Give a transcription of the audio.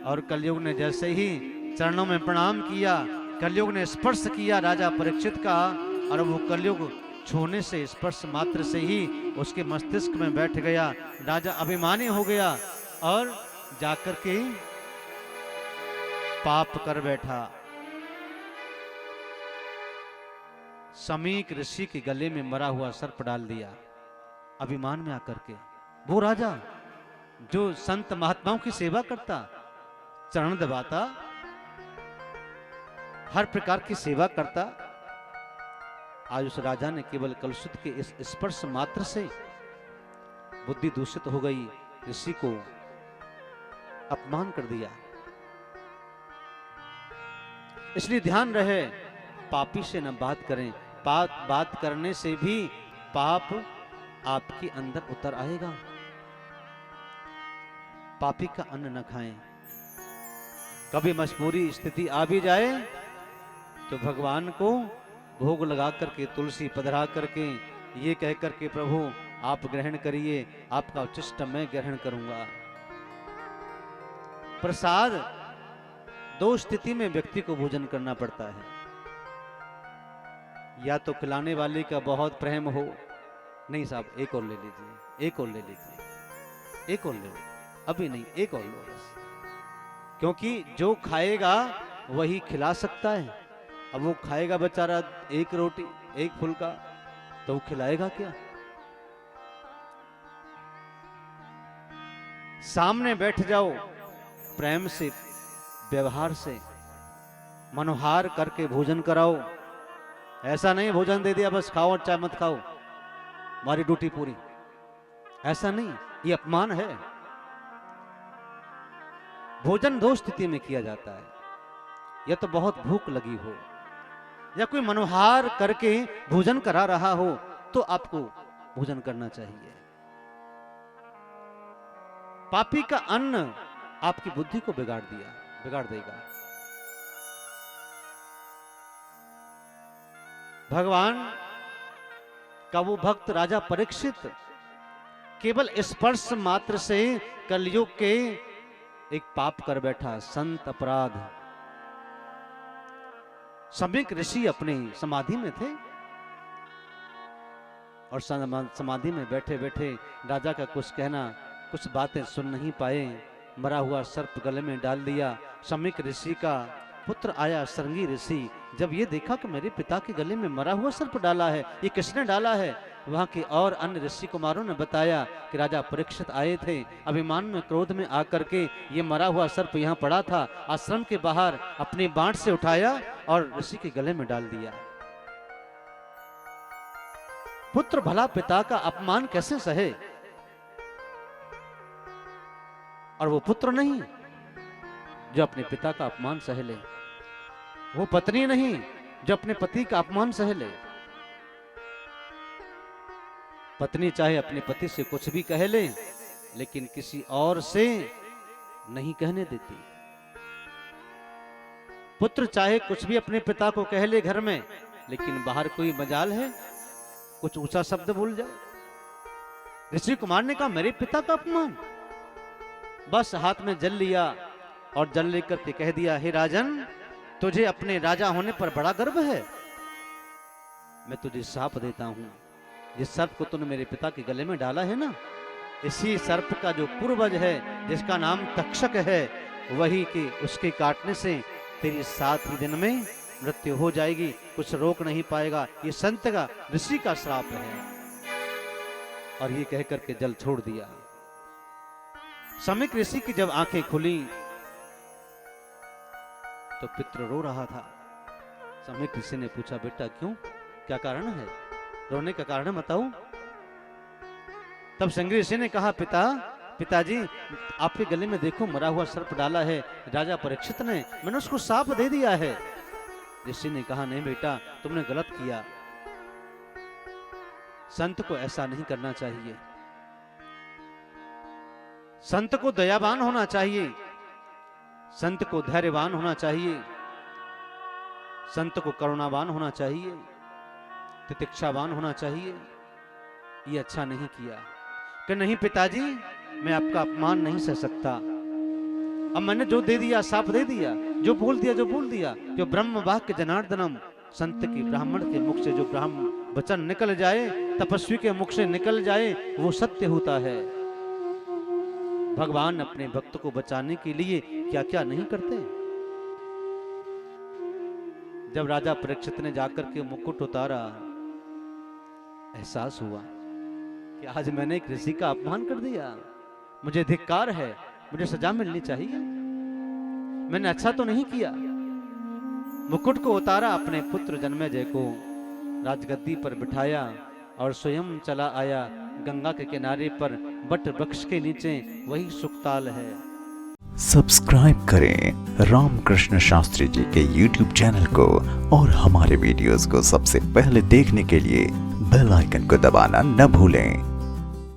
और कलयुग ने जैसे ही चरणों में प्रणाम किया, कलयुग ने स्पर्श किया राजा परीक्षित का, और वो कलयुग छूने से, स्पर्श मात्र से ही उसके मस्तिष्क में बैठ गया। राजा अभिमानी हो गया और जाकर के पाप कर बैठा। समीक ऋषि के गले में मरा हुआ सर्प डाल दिया अभिमान में आकर के। वो राजा जो संत महात्माओं की सेवा करता, चरण दबाता, हर प्रकार की सेवा करता, आज उस राजा ने केवल कलुषित के इस स्पर्श मात्र से बुद्धि दूषित हो गई, ऋषि को अपमान कर दिया। इसलिए ध्यान रहे, पापी से न बात करें, बात करने से भी पाप आपके अंदर उतर आएगा। पापी का अन्न न खाएं। कभी मजबूरी स्थिति आ भी जाए तो भगवान को भोग लगा करके, तुलसी पधरा करके, ये कह करके प्रभु आप ग्रहण करिए, आपका उच्चिष्ट मैं ग्रहण करूंगा। प्रसाद दो स्थिति में व्यक्ति को भोजन करना पड़ता है, या तो खिलाने वाले का बहुत प्रेम हो, नहीं साहब एक और ले लीजिए, एक और ले लीजिए, एक और ले लीजिए, अभी नहीं एक और लो बस, क्योंकि जो खाएगा वही खिला सकता है। अब वो खाएगा बेचारा एक रोटी एक फुल्का, तो वो खिलाएगा क्या? सामने बैठ जाओ, प्रेम से, व्यवहार से, मनोहार करके भोजन कराओ। ऐसा नहीं भोजन दे दिया बस खाओ और चाहे मत खाओ, हमारी ड्यूटी पूरी, ऐसा नहीं, ये अपमान है। भोजन दो स्थिति में किया जाता है, या तो बहुत भूख लगी हो, या कोई मनोहार करके भोजन करा रहा हो, तो आपको भोजन करना चाहिए। पापी का अन्न आपकी बुद्धि को बिगाड़ देगा। भगवान का वो भक्त राजा परीक्षित केवल स्पर्श मात्र से कलयुग के एक पाप कर बैठा, संत अपराध। समीक ऋषि अपने समाधि में थे और समाधि में बैठे बैठे राजा का कुछ कहना, कुछ बातें सुन नहीं पाए, मरा हुआ सर्प गले में डाल दिया। समीक ऋषि का पुत्र आया सरंगी ऋषि, जब ये देखा कि मेरे पिता के गले में मरा हुआ सर्प डाला है, ये किसने डाला है? वहां के और अन्य ऋषि कुमारों ने बताया कि राजा परीक्षित आए थे, अभिमान में क्रोध में आकर के ये मरा हुआ सर्प यहाँ पड़ा था, आश्रम के बाहर अपनी बांट से उठाया और ऋषि के गले में डाल दिया। पुत्र भला पिता का अपमान कैसे सहे? और वो पुत्र नहीं जो अपने पिता का अपमान सह ले, वो पत्नी नहीं जो अपने पति का अपमान सह ले। पत्नी चाहे अपने पति से कुछ भी कह ले, लेकिन किसी और से नहीं कहने देती। पुत्र चाहे कुछ भी अपने पिता को कह ले घर में, लेकिन बाहर कोई मजाल है कुछ ऊंचा शब्द बोल जाए। ऋषि कुमार ने कहा मेरे पिता का अपमान, बस हाथ में जल लिया और जल लेकर के कह दिया, हे राजन, तुझे अपने राजा होने पर बड़ा गर्व है? मैं तुझे शाप देता हूं, जिस सर्प को तूने मेरे पिता के गले में डाला है ना, इसी सर्प का जो पूर्वज है, जिसका नाम तक्षक है, वही के उसके काटने से तेरी 7 ही दिन में मृत्यु हो जाएगी, कुछ रोक नहीं पाएगा। ये संत का, ऋषि का श्राप है। और ये कह करके जल छोड़ दिया। समीक ऋषि की जब आंखें खुली तो पित्र रो रहा था। समीक ऋषि ने पूछा, बेटा क्यों, क्या कारण है? रोने का कारण बताओ। तब संगी ऋषि ने कहा, पिताजी आपके गले में देखो मरा हुआ सर्प डाला है राजा परीक्षित ने, मैंने उसको शाप दे दिया है। ऋषि ने कहा, नहीं बेटा, तुमने गलत किया, संत को ऐसा नहीं करना चाहिए। संत को दयावान होना चाहिए, संत को धैर्यवान होना चाहिए, संत को करुणावान होना चाहिए, तितिक्षावान होना चाहिए। ये अच्छा नहीं किया कि नहीं पिताजी, मैं आपका अपमान नहीं सह सकता, अब मैंने जो दे दिया साफ दे दिया, जो बोल दिया। जो ब्रह्म वाक्य जनार्दनम, संत की ब्राह्मण के मुख से जो ब्राह्मण वचन निकल जाए, तपस्वी के मुख से निकल जाए, वो सत्य होता है। भगवान अपने भक्त को बचाने के लिए क्या क्या नहीं करते। जब राजा परीक्षित ने जाकर के मुकुट उतारा, एहसास हुआ कि आज मैंने एक ऋषि का अपमान कर दिया, मुझे धिक्कार है, मुझे सजा मिलनी चाहिए, मैंने अच्छा तो नहीं किया। मुकुट को उतारा, अपने पुत्र जन्मेजय को राजगद्दी पर बिठाया और स्वयं चला आया गंगा के किनारे पर, बट वृक्ष के नीचे वही सुखताल है। सब्सक्राइब करें रामकृष्ण शास्त्री जी के YouTube चैनल को और हमारे वीडियोस को सबसे पहले देखने के लिए बेल आइकन को दबाना न भूलें।